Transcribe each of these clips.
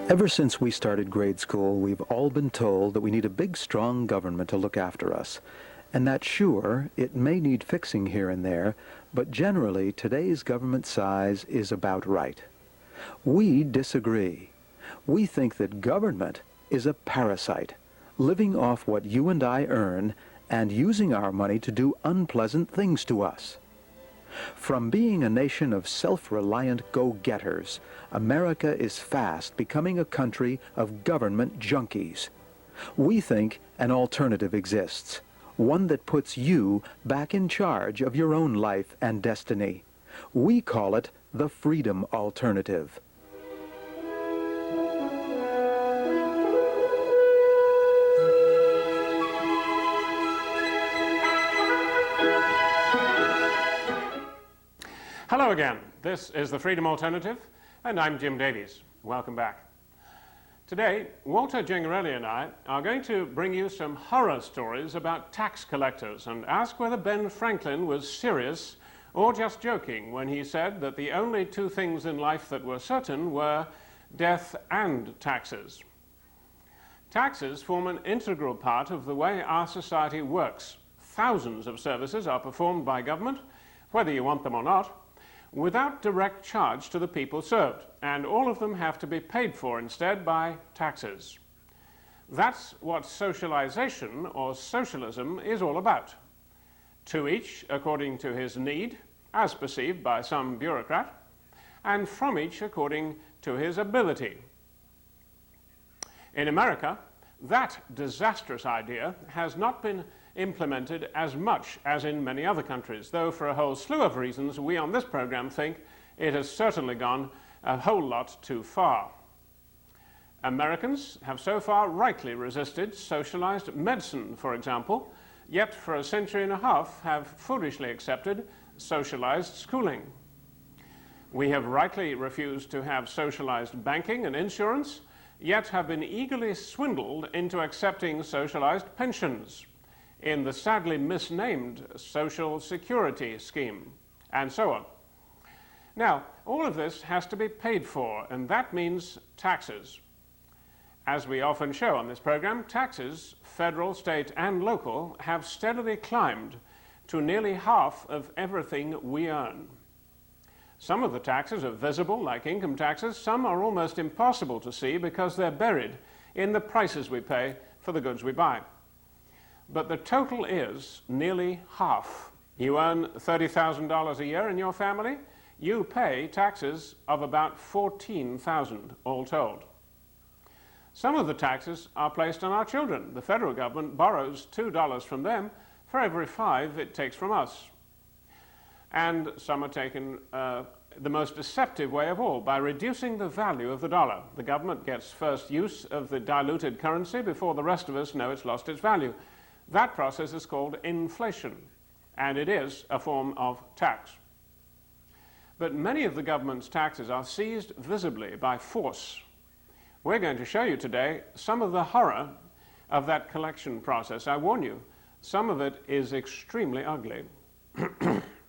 Ever since we started grade school, we've all been told that we need a big, strong government to look after us. And that, sure, it may need fixing here and there, but generally today's government size is about right. We disagree. We think that government is a parasite, living off what you and I earn and using our money to do unpleasant things to us. From being a nation of self-reliant go-getters, America is fast becoming a country of government junkies. We think an alternative exists, one that puts you back in charge of your own life and destiny. We call it the freedom alternative. Hello again. This is the Freedom Alternative, and I'm Jim Davies. Welcome back. Today, Walter Gingarelli and I are going to bring you some horror stories about tax collectors and ask whether Ben Franklin was serious or just joking when he said that the only two things in life that were certain were death and taxes. Taxes form an integral part of the way our society works. Thousands of services are performed by government, whether you want them or not, without direct charge to the people served, and all of them have to be paid for instead by taxes. That's what socialization or socialism is all about. To each according to his need, as perceived by some bureaucrat, and from each according to his ability. In America, that disastrous idea has not been implemented as much as in many other countries, though for a whole slew of reasons we on this program think it has certainly gone a whole lot too far. Americans have so far rightly resisted socialized medicine, for example, yet for a century and a half have foolishly accepted socialized schooling. We have rightly refused to have socialized banking and insurance, yet have been eagerly swindled into accepting socialized pensions in the sadly misnamed Social Security scheme, and so on. Now, all of this has to be paid for, and that means taxes. As we often show on this program, taxes, federal, state, and local, have steadily climbed to nearly half of everything we earn. Some of the taxes are visible, like income taxes. Some are almost impossible to see because they're buried in the prices we pay for the goods we buy. But the total is nearly half. You earn $30,000 a year in your family, you pay taxes of about $14,000 all told. Some of the taxes are placed on our children. The federal government borrows $2 from them for every $5 it takes from us. And some are taken the most deceptive way of all, by reducing the value of the dollar. The government gets first use of the diluted currency before the rest of us know it's lost its value. That process is called inflation, and it is a form of tax. But many of the government's taxes are seized visibly by force. We're going to show you today some of the horror of that collection process. I warn you, some of it is extremely ugly.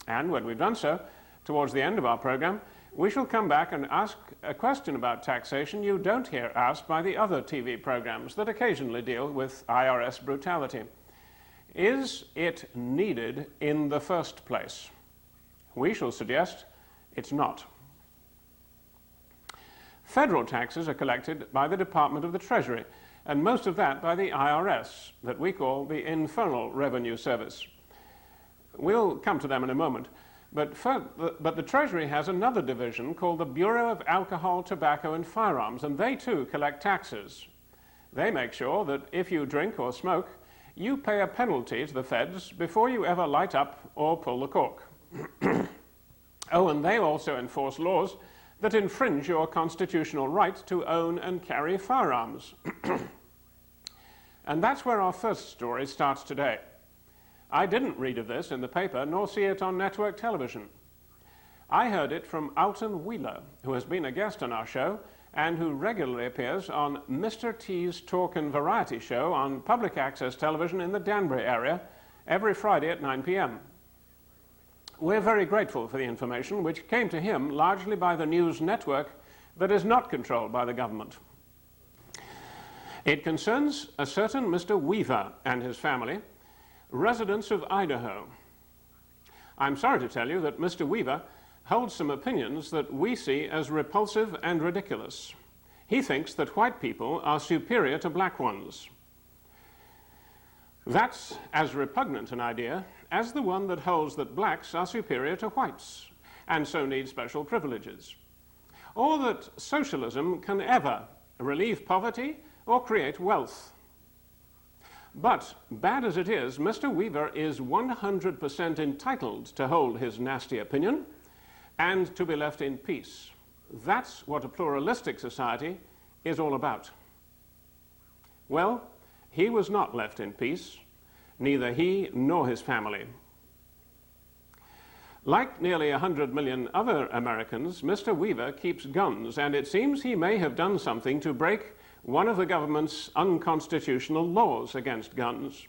And when we've done so, towards the end of our program, we shall come back and ask a question about taxation you don't hear asked by the other TV programs that occasionally deal with IRS brutality. Is it needed in the first place? We shall suggest it's not. Federal taxes are collected by the Department of the Treasury, and most of that by the IRS, that we call the Internal Revenue Service. We'll come to them in a moment, but the Treasury has another division called the Bureau of Alcohol, Tobacco and Firearms, and they too collect taxes. They make sure that if you drink or smoke, you pay a penalty to the feds before you ever light up or pull the cork. Oh, and they also enforce laws that infringe your constitutional right to own and carry firearms. And that's where our first story starts today. I didn't read of this in the paper, nor see it on network television. I heard it from Alton Wheeler, who has been a guest on our show and who regularly appears on Mr. T's Talk and Variety show on public access television in the Danbury area every Friday at 9 p.m. We're very grateful for the information, which came to him largely by the news network that is not controlled by the government. It concerns a certain Mr. Weaver and his family, residents of Idaho. I'm sorry to tell you that Mr. Weaver holds some opinions that we see as repulsive and ridiculous. He thinks that white people are superior to black ones. That's as repugnant an idea as the one that holds that blacks are superior to whites and so need special privileges, or that socialism can ever relieve poverty or create wealth. But, bad as it is, Mr. Weaver is 100% entitled to hold his nasty opinion and to be left in peace. That's what a pluralistic society is all about. Well, he was not left in peace, neither he nor his family. Like nearly 100 million other Americans, Mr. Weaver keeps guns, and it seems he may have done something to break one of the government's unconstitutional laws against guns.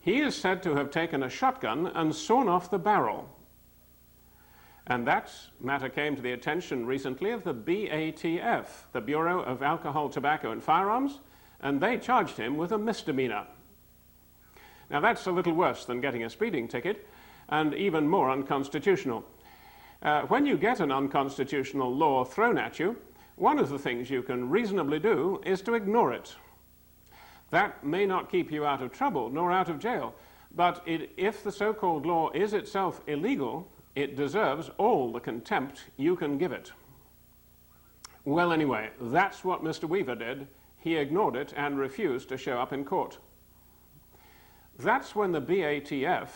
He is said to have taken a shotgun and sawn off the barrel. And that matter came to the attention recently of the BATF, the Bureau of Alcohol, Tobacco and Firearms, and they charged him with a misdemeanor. Now that's a little worse than getting a speeding ticket, and even more unconstitutional. When you get an unconstitutional law thrown at you, one of the things you can reasonably do is to ignore it. That may not keep you out of trouble nor out of jail, but if the so-called law is itself illegal, it deserves all the contempt you can give it. Well, anyway, that's what Mr. Weaver did. He ignored it and refused to show up in court. That's when the BATF,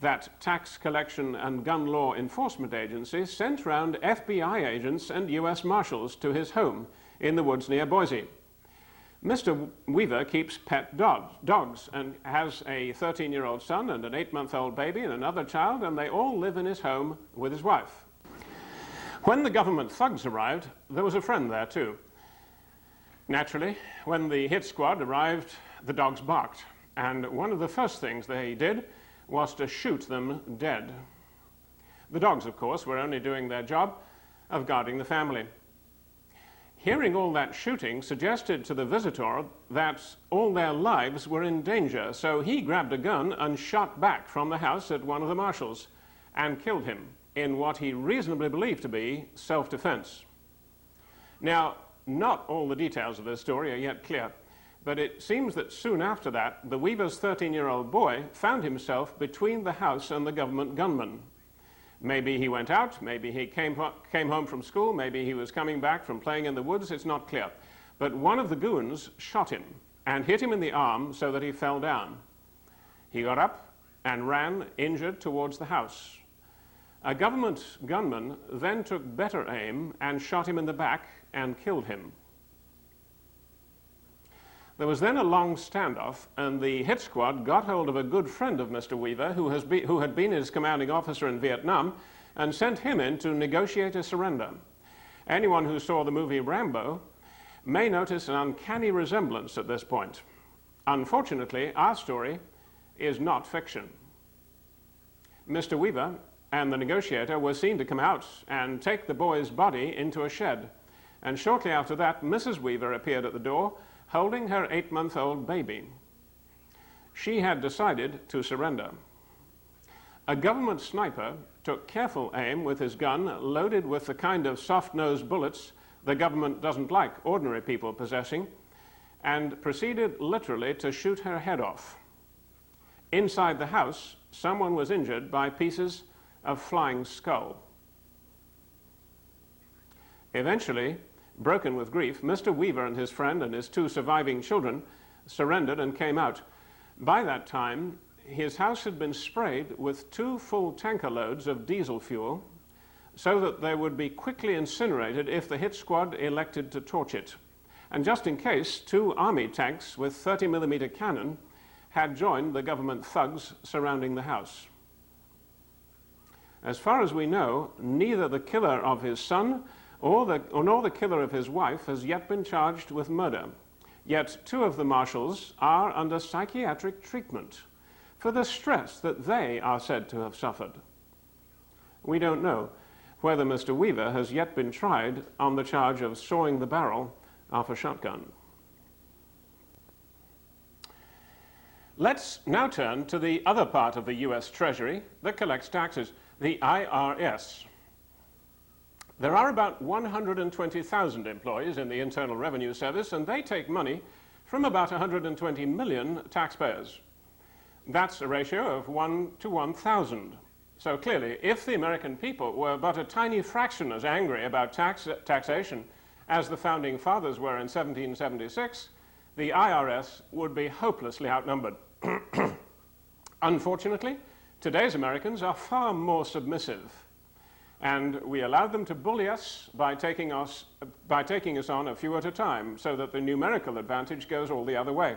that tax collection and gun law enforcement agency, sent round FBI agents and US Marshals to his home in the woods near Boise. Mr. Weaver keeps pet dogs and has a 13-year-old son and an 8-month-old baby and another child, and they all live in his home with his wife. When the government thugs arrived, there was a friend there too. Naturally, when the hit squad arrived, the dogs barked, and one of the first things they did was to shoot them dead. The dogs, of course, were only doing their job of guarding the family. Hearing all that shooting suggested to the visitor that all their lives were in danger, so he grabbed a gun and shot back from the house at one of the marshals and killed him in what he reasonably believed to be self-defense. Now, not all the details of this story are yet clear, but it seems that soon after that, the Weaver's 13-year-old boy found himself between the house and the government gunman. Maybe he went out, maybe he came home from school, maybe he was coming back from playing in the woods, it's not clear. But one of the goons shot him and hit him in the arm so that he fell down. He got up and ran, injured, towards the house. A government gunman then took better aim and shot him in the back and killed him. There was then a long standoff, and the hit squad got hold of a good friend of Mr. Weaver, who had been his commanding officer in Vietnam, and sent him in to negotiate a surrender. Anyone who saw the movie Rambo may notice an uncanny resemblance at this point. Unfortunately, our story is not fiction. Mr. Weaver and the negotiator were seen to come out and take the boy's body into a shed, and shortly after that, Mrs. Weaver appeared at the door, holding her 8-month-old baby. She had decided to surrender. A government sniper took careful aim with his gun, loaded with the kind of soft-nosed bullets the government doesn't like ordinary people possessing, and proceeded literally to shoot her head off. Inside the house, someone was injured by pieces of flying skull. Eventually, broken with grief, Mr. Weaver and his friend and his 2 surviving children surrendered and came out. By that time, his house had been sprayed with 2 full tanker loads of diesel fuel so that they would be quickly incinerated if the hit squad elected to torch it. And just in case, 2 army tanks with 30mm cannon had joined the government thugs surrounding the house. As far as we know, neither the killer of his son nor the killer of his wife has yet been charged with murder. Yet 2 of the marshals are under psychiatric treatment for the stress that they are said to have suffered. We don't know whether Mr. Weaver has yet been tried on the charge of sawing the barrel off a shotgun. Let's now turn to the other part of the U.S. Treasury that collects taxes, the IRS. There are about 120,000 employees in the Internal Revenue Service, and they take money from about 120 million taxpayers. That's a ratio of 1 to 1,000. So clearly, if the American people were but a tiny fraction as angry about taxation as the Founding Fathers were in 1776, the IRS would be hopelessly outnumbered. Unfortunately, today's Americans are far more submissive, and we allowed them to bully us by taking us on a few at a time, so that the numerical advantage goes all the other way.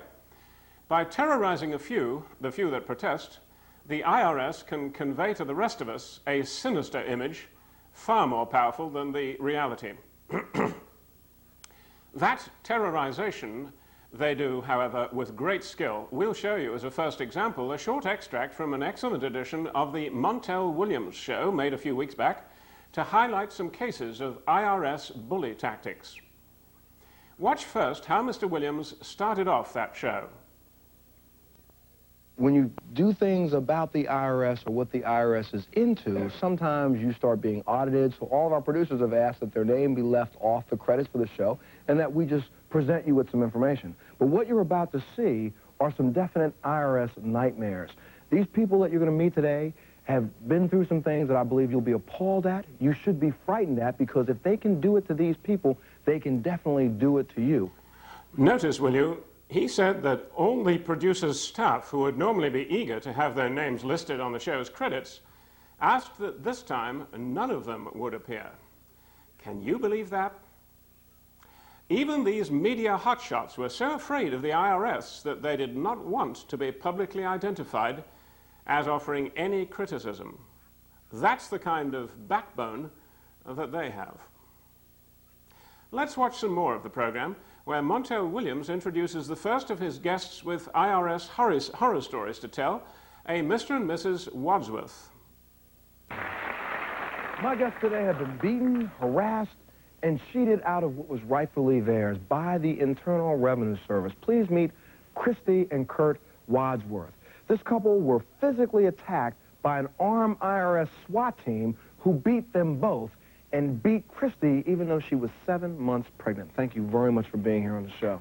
By terrorizing a few, the few that protest, the IRS can convey to the rest of us a sinister image far more powerful than the reality. That terrorization they do, however, with great skill. We'll show you, as a first example, a short extract from an excellent edition of the Montel Williams show, made a few weeks back, to highlight some cases of IRS bully tactics. Watch first how Mr. Williams started off that show. When you do things about the IRS or what the IRS is into, sometimes you start being audited. So all of our producers have asked that their name be left off the credits for the show and that we just present you with some information. But what you're about to see are some definite IRS nightmares. These people that you're going to meet today have been through some things that I believe you'll be appalled at. You should be frightened at, because if they can do it to these people, they can definitely do it to you. Notice, will you, he said that all the producer's staff, who would normally be eager to have their names listed on the show's credits, asked that this time none of them would appear. Can you believe that? Even these media hotshots were so afraid of the IRS that they did not want to be publicly identified as offering any criticism. That's the kind of backbone that they have. Let's watch some more of the program, where Montel Williams introduces the first of his guests with IRS horror stories to tell, a Mr. and Mrs. Wadsworth. My guests today have been beaten, harassed, and cheated out of what was rightfully theirs by the Internal Revenue Service. Please meet Christy and Kurt Wadsworth. This couple were physically attacked by an armed IRS SWAT team who beat them both and beat Christy even though she was 7 months pregnant. Thank you very much for being here on the show.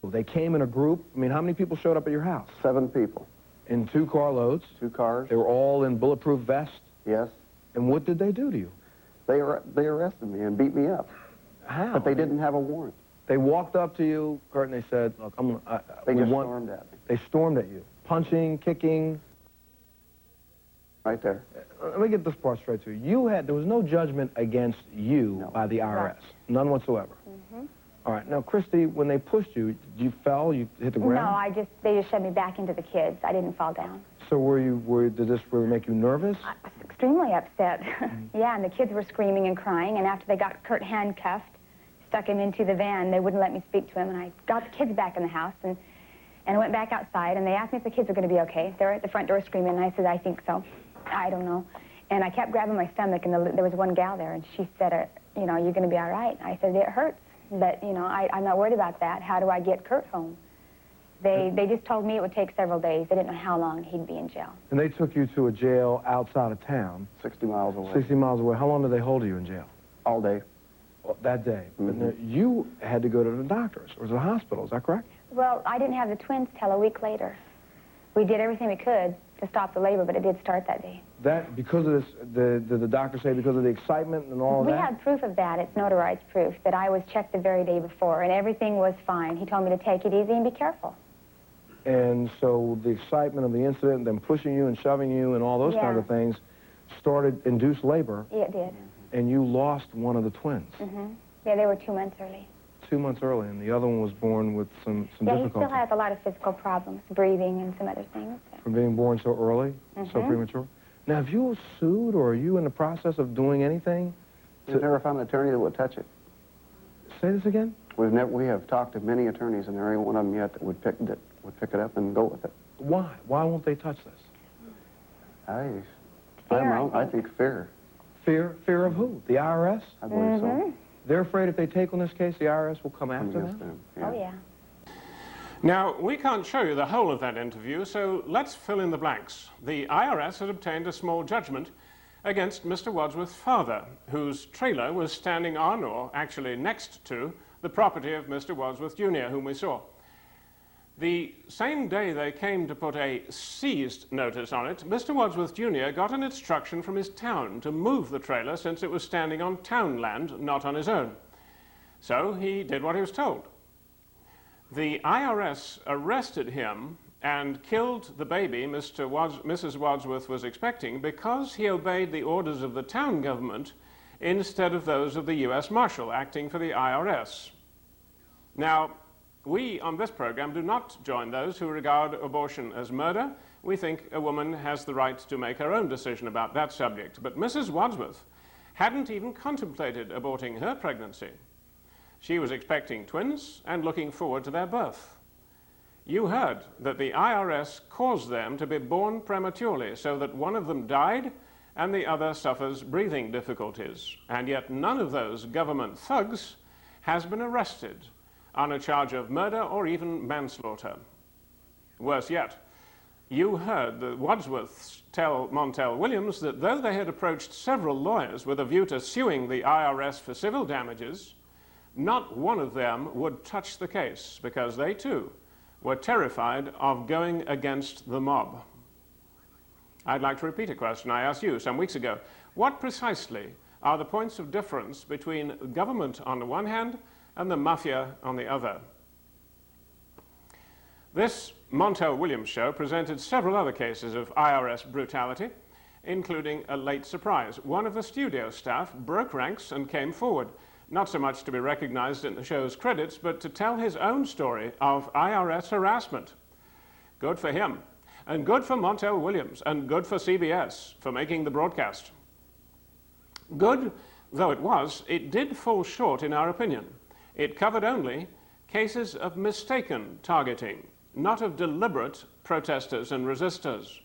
They came in a group. I mean, how many people showed up at your house? 7 people. In 2 carloads? 2 cars. They were all in bulletproof vests? Yes. And what did they do to you? They arrested me and beat me up. How? But they didn't have a warrant. They walked up to you, Kurt, and they said, look, They just stormed at me. They stormed at you. Punching, kicking. Right there. Let me get this part straight to you. There was no judgment against you by the IRS. Right. None whatsoever. Mm-hmm. All right. Now, Christy, when they pushed you, you fell? You hit the ground? No, they just shoved me back into the kids. I didn't fall down. So did this really make you nervous? I was extremely upset. Mm-hmm. Yeah, and the kids were screaming and crying, and after they got Kurt handcuffed, stuck him into the van, they wouldn't let me speak to him, and I got the kids back in the house, and went back outside, and they asked me if the kids were going to be okay. They were at the front door screaming, and I said, I think so. I don't know. And I kept grabbing my stomach, and there was one gal there, and she said, you know, you're going to be all right. I said, it hurts, but, you know, I'm not worried about that. How do I get Kurt home? They just told me it would take several days. They didn't know how long he'd be in jail. And they took you to a jail outside of town? 60 miles away. 60 miles away. How long did they hold you in jail? All day. Well, that day. Mm-hmm. But you had to go to the doctors or to the hospital, is that correct? Well, I didn't have the twins till a week later. We did everything we could to stop the labor, but it did start that day. That, because of this, did the doctor say because of the excitement and all of that? We had proof of that. It's notarized proof that I was checked the very day before, and everything was fine. He told me to take it easy and be careful. And so the excitement of the incident, them pushing you and shoving you and all those kinds of things induced labor. Yeah, it did. And you lost one of the twins. Mm-hmm. Yeah, they were 2 months early. 2 months early, and the other one was born with some difficulty. Yeah, he still has a lot of physical problems, breathing and some other things. From being born so early, so premature? Now, have you sued, or are you in the process of doing anything? We've never found an attorney that would touch it. Say this again? We have talked to many attorneys, and there ain't one of them yet that would pick it up and go with it. Why? Why won't they touch this? I think fear. Fear? Fear of who? The IRS? I believe so. They're afraid if they take on this case, the IRS will come after them? Yeah. Oh, yeah. Now, we can't show you the whole of that interview, so let's fill in the blanks. The IRS had obtained a small judgment against Mr. Wadsworth's father, whose trailer was standing on, or actually next to, the property of Mr. Wadsworth Jr., whom we saw. The same day they came to put a seized notice on it, Mr. Wadsworth Jr. got an instruction from his town to move the trailer since it was standing on town land, not on his own. So he did what he was told. The IRS arrested him and killed the baby Mrs. Wadsworth was expecting because he obeyed the orders of the town government instead of those of the U.S. Marshal acting for the IRS. Now, we on this program do not join those who regard abortion as murder. We think a woman has the right to make her own decision about that subject. But Mrs. Wadsworth hadn't even contemplated aborting her pregnancy. She was expecting twins and looking forward to their birth. You heard that the IRS caused them to be born prematurely so that one of them died and the other suffers breathing difficulties. And yet none of those government thugs has been arrested on a charge of murder or even manslaughter. Worse yet, you heard the Wadsworths tell Montel Williams that though they had approached several lawyers with a view to suing the IRS for civil damages, not one of them would touch the case because they too were terrified of going against the mob. I'd like to repeat a question I asked you some weeks ago. What precisely are the points of difference between government on the one hand and the mafia on the other? This Montel Williams show presented several other cases of IRS brutality, including a late surprise. One of the studio staff broke ranks and came forward, not so much to be recognized in the show's credits, but to tell his own story of IRS harassment. Good for him, and good for Montel Williams, and good for CBS for making the broadcast. Good though it was, it did fall short in our opinion. It covered only cases of mistaken targeting, not of deliberate protesters and resistors.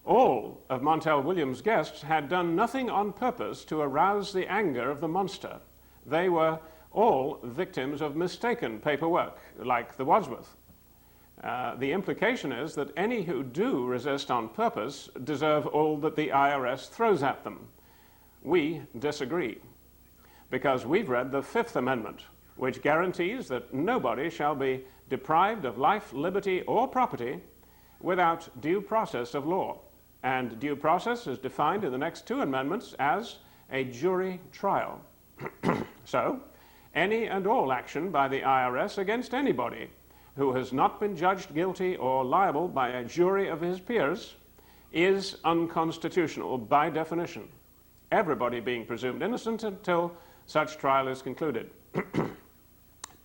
All of Montel Williams' guests had done nothing on purpose to arouse the anger of the monster. They were all victims of mistaken paperwork, like the Wadsworth. The implication is that any who do resist on purpose deserve all that the IRS throws at them. We disagree, because we've read the Fifth Amendment, which guarantees that nobody shall be deprived of life, liberty, or property without due process of law. And due process is defined in the next two amendments as a jury trial. So, any and all action by the IRS against anybody who has not been judged guilty or liable by a jury of his peers is unconstitutional by definition, everybody being presumed innocent until such trial is concluded.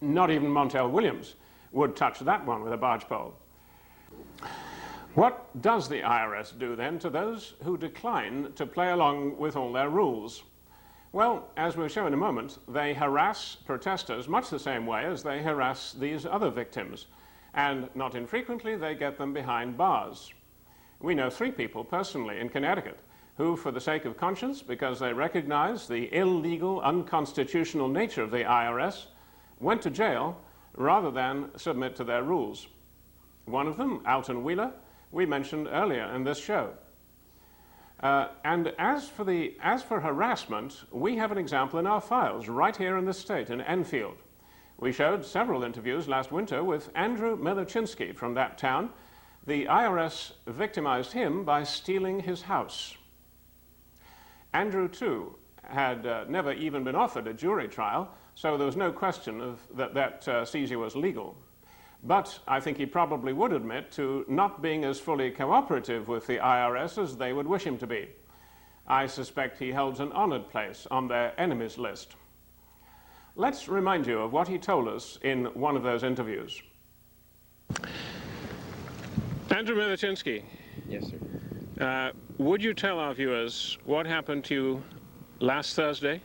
Not even Montel Williams would touch that one with a barge pole. What does the IRS do then to those who decline to play along with all their rules? Well, as we'll show in a moment, they harass protesters much the same way as they harass these other victims, and not infrequently they get them behind bars. We know 3 people personally in Connecticut who, for the sake of conscience, because they recognize the illegal, unconstitutional nature of the IRS, went to jail rather than submit to their rules. One of them, Alton Wheeler, we mentioned earlier in this show. And as for harassment, we have an example in our files right here in this state, in Enfield. We showed several interviews last winter with Andrew Milichinsky from that town. The IRS victimized him by stealing his house. Andrew, too, had never even been offered a jury trial, so there was no question of that seizure was legal. But I think he probably would admit to not being as fully cooperative with the IRS as they would wish him to be. I suspect he holds an honored place on their enemies list. Let's remind you of what he told us in one of those interviews. Andrew Milichinsky. Yes, sir. Would you tell our viewers what happened to you last Thursday?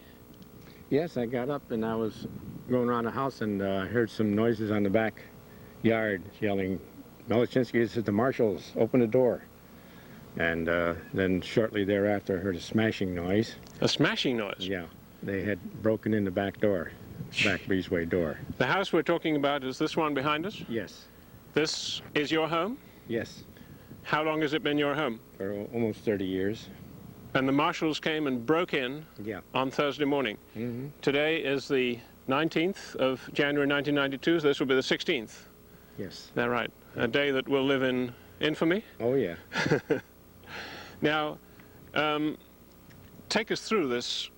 Yes, I got up and I was going around the house and heard some noises on the back yard yelling, "Milichinsky, this is the marshals, open the door." And then shortly thereafter I heard a smashing noise. A smashing noise? Yeah, they had broken in the back door. back breezeway door. The house we're talking about is this one behind us? Yes. This is your home? Yes. How long has it been your home? For almost 30 years. And the marshals came and broke in on Thursday morning. Mm-hmm. Today is the 19th of January 1992, so this will be the 16th. Yes. That's right. A day that will live in infamy. Oh, yeah. Now, take us through this,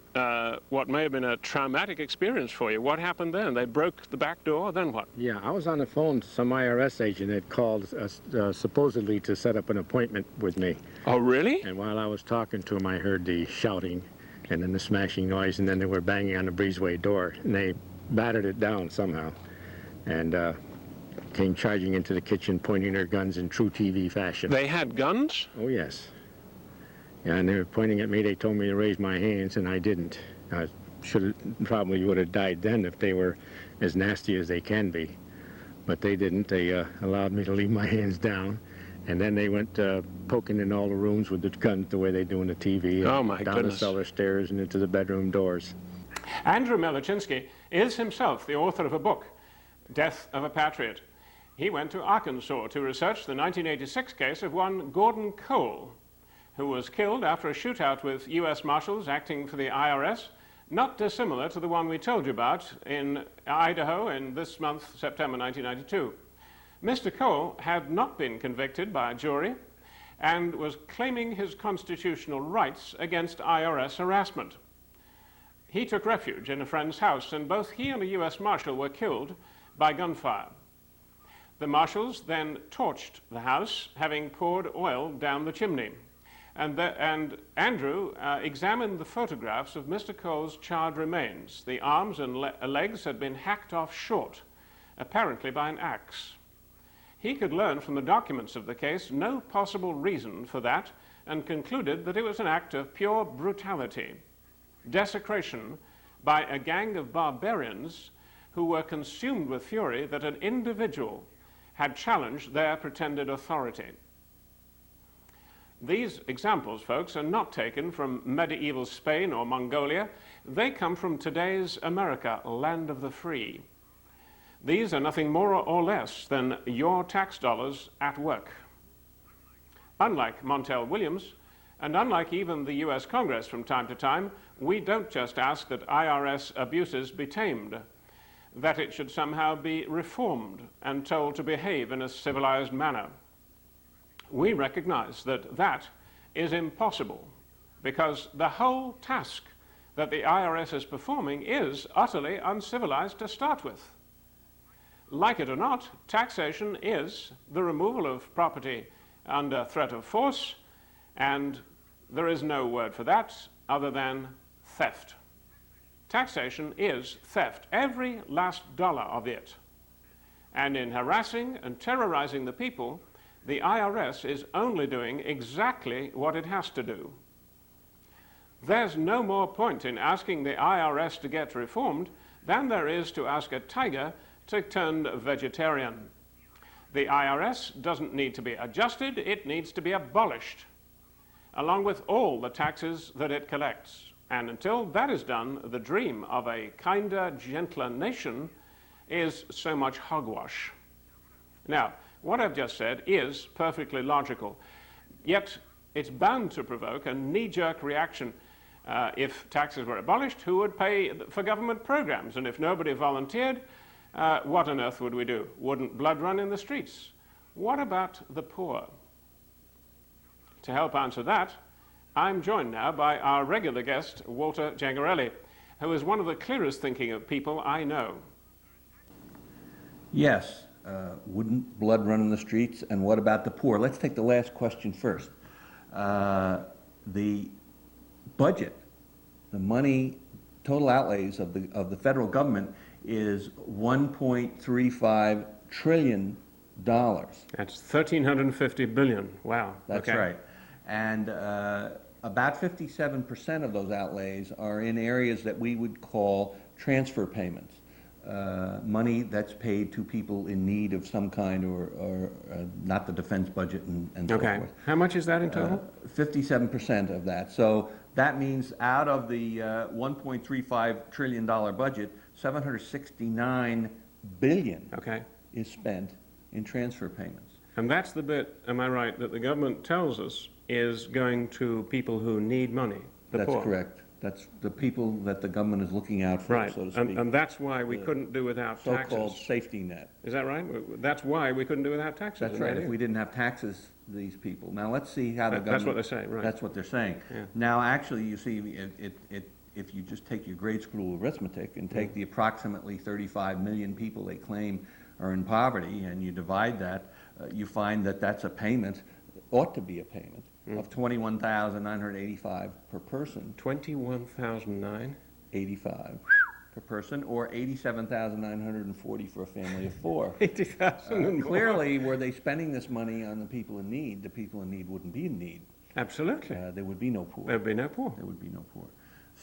what may have been a traumatic experience for you. What happened then? They broke the back door, then what? Yeah, I was on the phone to some IRS agent that called supposedly to set up an appointment with me. Oh, really? And while I was talking to him, I heard the shouting and then the smashing noise, and then they were banging on the breezeway door, and they battered it down somehow. And came charging into the kitchen, pointing their guns in true TV fashion. They had guns? Oh, yes. Yeah, and they were pointing at me. They told me to raise my hands, and I didn't. I probably would have died then if they were as nasty as they can be. But they didn't. They allowed me to leave my hands down. And then they went poking in all the rooms with the guns the way they do in the TV. Oh, my down goodness. the cellar stairs and into the bedroom doors. Andrew Melichinsky is himself the author of a book, Death of a Patriot. He went to Arkansas to research the 1986 case of one Gordon Cole, who was killed after a shootout with U.S. Marshals acting for the IRS, not dissimilar to the one we told you about in Idaho in this month, September 1992. Mr. Cole had not been convicted by a jury and was claiming his constitutional rights against IRS harassment. He took refuge in a friend's house, and both he and a U.S. Marshal were killed by gunfire. The Marshals then torched the house, having poured oil down the chimney. And Andrew examined the photographs of Mr. Cole's charred remains. The arms and legs had been hacked off short, apparently by an axe. He could learn from the documents of the case no possible reason for that, and concluded that it was an act of pure brutality, desecration by a gang of barbarians who were consumed with fury that an individual had challenged their pretended authority. These examples, folks, are not taken from medieval Spain or Mongolia. They come from today's America, land of the free. These are nothing more or less than your tax dollars at work. Unlike Montel Williams, and unlike even the US Congress from time to time, we don't just ask that IRS abuses be tamed, that it should somehow be reformed and told to behave in a civilized manner. We recognize that that is impossible, because the whole task that the IRS is performing is utterly uncivilized to start with. Like it or not, taxation is the removal of property under threat of force, and there is no word for that other than theft. Taxation is theft, every last dollar of it. And in harassing and terrorizing the people, the IRS is only doing exactly what it has to do. There's no more point in asking the IRS to get reformed than there is to ask a tiger to turn vegetarian. The IRS doesn't need to be adjusted, it needs to be abolished, along with all the taxes that it collects. And until that is done, the dream of a kinder, gentler nation is so much hogwash. Now, what I've just said is perfectly logical, yet it's bound to provoke a knee-jerk reaction. If taxes were abolished, who would pay for government programs? And if nobody volunteered, what on earth would we do? Wouldn't blood run in the streets? What about the poor? To help answer that, I'm joined now by our regular guest, Walter Gengarelli, who is one of the clearest thinking of people I know. Yes, wouldn't blood run in the streets, and what about the poor? Let's take the last question first. The budget, the money, total outlays of the federal government is $1.35 trillion. That's 1,350 billion. Wow. That's okay. right. And about 57% of those outlays are in areas that we would call transfer payments. Money that's paid to people in need of some kind, or not the defense budget and so Okay. forth. How much is that in total? 57% of that. So That means out of the $1.35 trillion budget, $769 billion is spent in transfer payments. And that's the bit, am I right, that the government tells us is going to people who need money, the poor. That's correct. That's the people that the government is looking out for, right. so to speak. And that's why we couldn't do without taxes. So-called safety net. Is that right? That's why we couldn't do without taxes. That's right. If we didn't have taxes, these people. Now let's see how the government. That's what they're saying, right? That's what they're saying. Yeah. Now, actually, you see, if you just take your grade school arithmetic and take the approximately 35 million people they claim are in poverty, and you divide that, you find that that's a payment, ought to be a payment of $21,985 per person. 21,985 85 per person, or $87,940 for a family of 4. 80,000. Clearly, were they spending this money on the people in need, the people in need wouldn't be in need. Absolutely. There would be no poor. There would be no poor. There would be no poor.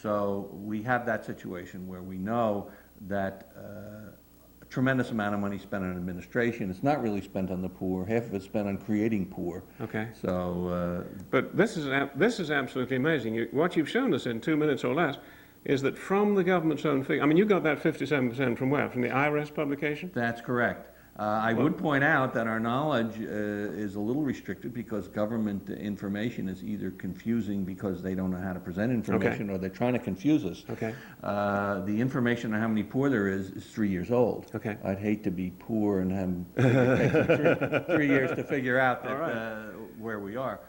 So we have that situation where we know that a tremendous amount of money spent on administration. It's not really spent on the poor. Half of it's spent on creating poor. Okay. So. But this is absolutely amazing. What you've shown us in 2 minutes or less is that from the government's own figure, I mean, you got that 57% from where? From the IRS publication? That's correct. I would point out that our knowledge is a little restricted because government information is either confusing because they don't know how to present information, or they're trying to confuse us. Okay. The information on how many poor there is 3 years old. Okay. I'd hate to be poor and have it take 3 years to figure out that, where we are.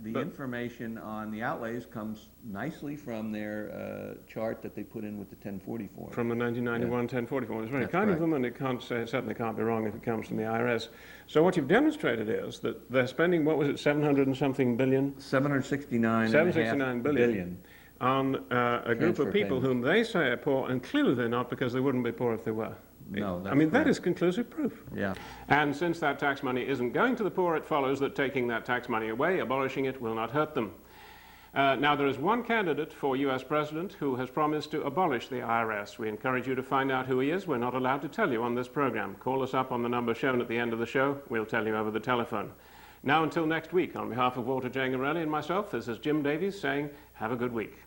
The information on the outlays comes nicely from their chart that they put in with the 1040 form. From the 1991 1040 form. It's very kind of them, and it certainly can't be wrong if it comes from the IRS. So what you've demonstrated is that they're spending, what was it, 700 and something billion? 769 billion on a group of people whom they say are poor, and clearly they're not, because they wouldn't be poor if they were. No, that's I mean, correct. that is conclusive proof. Yeah. And since that tax money isn't going to the poor, it follows that taking that tax money away, abolishing it, will not hurt them. Now, there is one candidate for US President who has promised to abolish the IRS. We encourage you to find out who he is. We're not allowed to tell you on this program. Call us up on the number shown at the end of the show. We'll tell you over the telephone. Now, until next week, on behalf of Walter Jangarelli and myself, this is Jim Davies saying, have a good week.